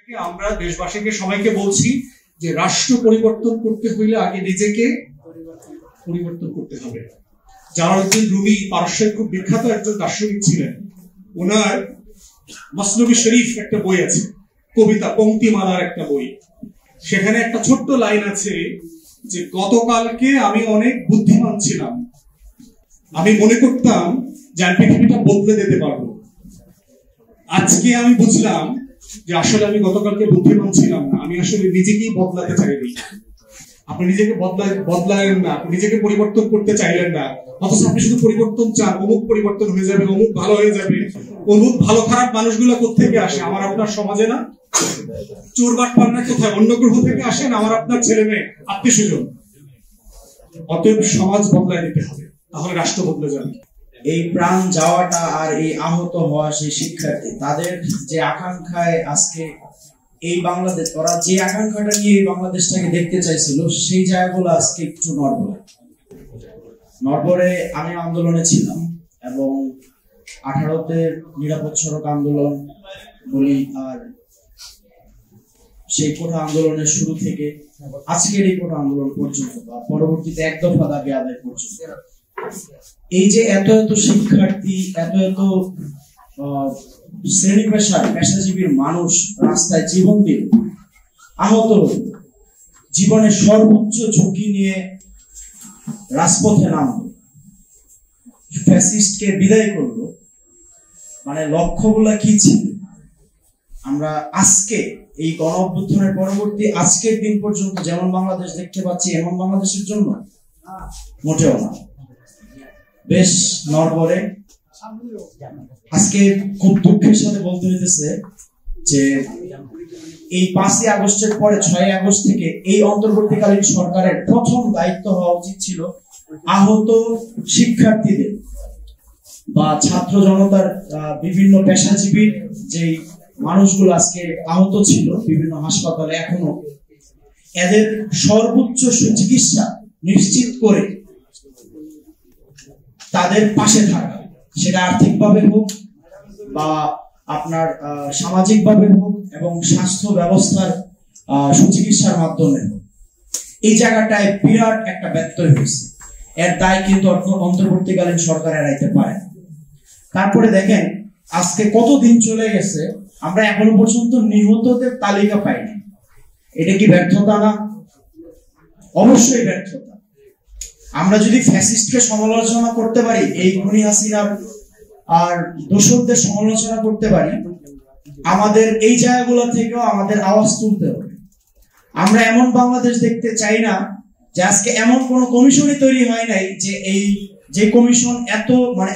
আমরা দেশবাসীকে সবাইকে বলছি যে রাষ্ট্র পরিবর্তন করতে হইলে আগে নিজেকে পরিবর্তন করতে হবে। জালালউদ্দিন রুমি পারস্যের খুব বিখ্যাত একজন দার্শনিক ছিলেন। ওনার মসনবী শরীফ একটা বই আছে, কবিতা পংক্তিমালার একটা বই। সেখানে একটা ছোট্ট লাইন আছে যে গতকালকে আমি অনেক বুদ্ধিমান ছিলাম, আমি মনে করতাম যে আমি পৃথিবীটা বদলে দিতে পারবো। আজকে আমি বুঝলাম যে আসলে আমি গতকালকে বুদ্ধিমান ছিলাম না, আমি আসলে নিজেকেই বদলাতে চাইনি। আপনি নিজেকে বদলালেন না, আপনি নিজেকে পরিবর্তন করতে চাইলেন না, অথচ আপনি শুধু পরিবর্তন চান, অমুক পরিবর্তন হয়ে যাবে, অমুক ভালো হয়ে যাবে। অমুক ভালো খারাপ মানুষগুলো কোথেকে আসে? আমার আপনার সমাজে না? চোর বাটপার না কোথায়? অন্য গ্রহ থেকে আসেন, আমার আপনার ছেলে মেয়ে, আত্মীয় স্বজন। অতএব সমাজ বদলায় দিতে হবে, তাহলে রাষ্ট্র বদলে যাবে। এই প্রাণ যাওয়াটা আর এই আহত হওয়া সেই শিক্ষার্থী, তাদের যে আকাঙ্ক্ষায় আজকে এই বাংলাদেশ, ওরা যে আকাঙ্ক্ষাটা নিয়ে এই বাংলাদেশটাকে দেখতে চাইছিল, সেই জায়গাগুলো আজকে একটু নড়বড়ে। আমি আন্দোলনে ছিলাম এবং 18তে নিরাপদ সড়ক আন্দোলন বলি, আর সেই কোটা আন্দোলনের শুরু থেকে আজকের এই কোটা আন্দোলন পর্যন্ত বা পরবর্তীতে এক দফা দাবি আদায় পর্যন্ত, এই যে এত এত শিক্ষার্থী, এত এত শ্রেণী পেশাজীবীর মানুষ রাস্তায় জীবন দিল, আহত জীবনের সর্বোচ্চ ঝুঁকি নিয়ে রাজপথে নামলো, ফ্যাসিস্টকে বিদায় করলো, মানে লক্ষ্যগুলা কি ছিল? আমরা আজকে এই গণ অভ্যুত্থানের পরবর্তী আজকের দিন পর্যন্ত যেমন বাংলাদেশ দেখতে পাচ্ছি, এমন বাংলাদেশের জন্য মোটেও না, বেশ নড়বড়ে। আজকে খুব দুঃখের সাথে বলতে হইতেছে যে এই 5ই আগস্টের পরে 6ই আগস্ট থেকে এই অন্তর্বর্তীকালীন সরকারের প্রথম দায়িত্ব হওয়া উচিত ছিল আহত শিক্ষার্থীদের বা ছাত্র জনতার বিভিন্ন পেশাজীবীর যে মানুষগুলো আজকে আহত ছিল বিভিন্ন হাসপাতালে, এখনো এদের সর্বোচ্চ চিকিৎসা নিশ্চিত করে তাদের পাশে থাকা, সেটা আর্থিকভাবে হোক বা আপনার সামাজিকভাবে হোক এবং স্বাস্থ্য ব্যবস্থার সুচিকিৎসার মাধ্যমে হোক। এই জায়গাটায় বিরাট একটা ব্যত্যয় হয়েছে। এর দায় কিন্তু অন্তর্বর্তীকালীন সরকার এড়াইতে পারে। তারপরে দেখেন আজকে কতদিন চলে গেছে, আমরা এখনো পর্যন্ত নিহতদের তালিকা পাইনি। এটা কি ব্যর্থতা না? অবশ্যই ব্যর্থতা। আমরা যদি ফ্যাসিস্টকে সমালোচনা করতে পারি, এই খুনি হাসিনার আর দোসরদের সমালোচনা করতে পারি, আমাদের এই জায়গাগুলো থেকেও আমাদের আওয়াজ তুলতে হবে। আমরা এমন বাংলাদেশ দেখতে চাই না যে আজকে এমন কোন কমিশনই তৈরি হয় নাই যে এই যে কমিশন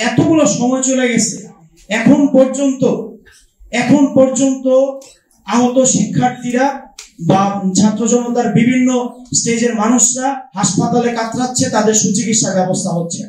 এতগুলো সময় চলে গেছে, এখন পর্যন্ত আহত শিক্ষার্থীরা বা ছাত্র জনতার বিভিন্ন স্টেজের মানুষরা হাসপাতালে কাতরাচ্ছে, তাদের সুচিকিৎসা ব্যবস্থা হচ্ছে।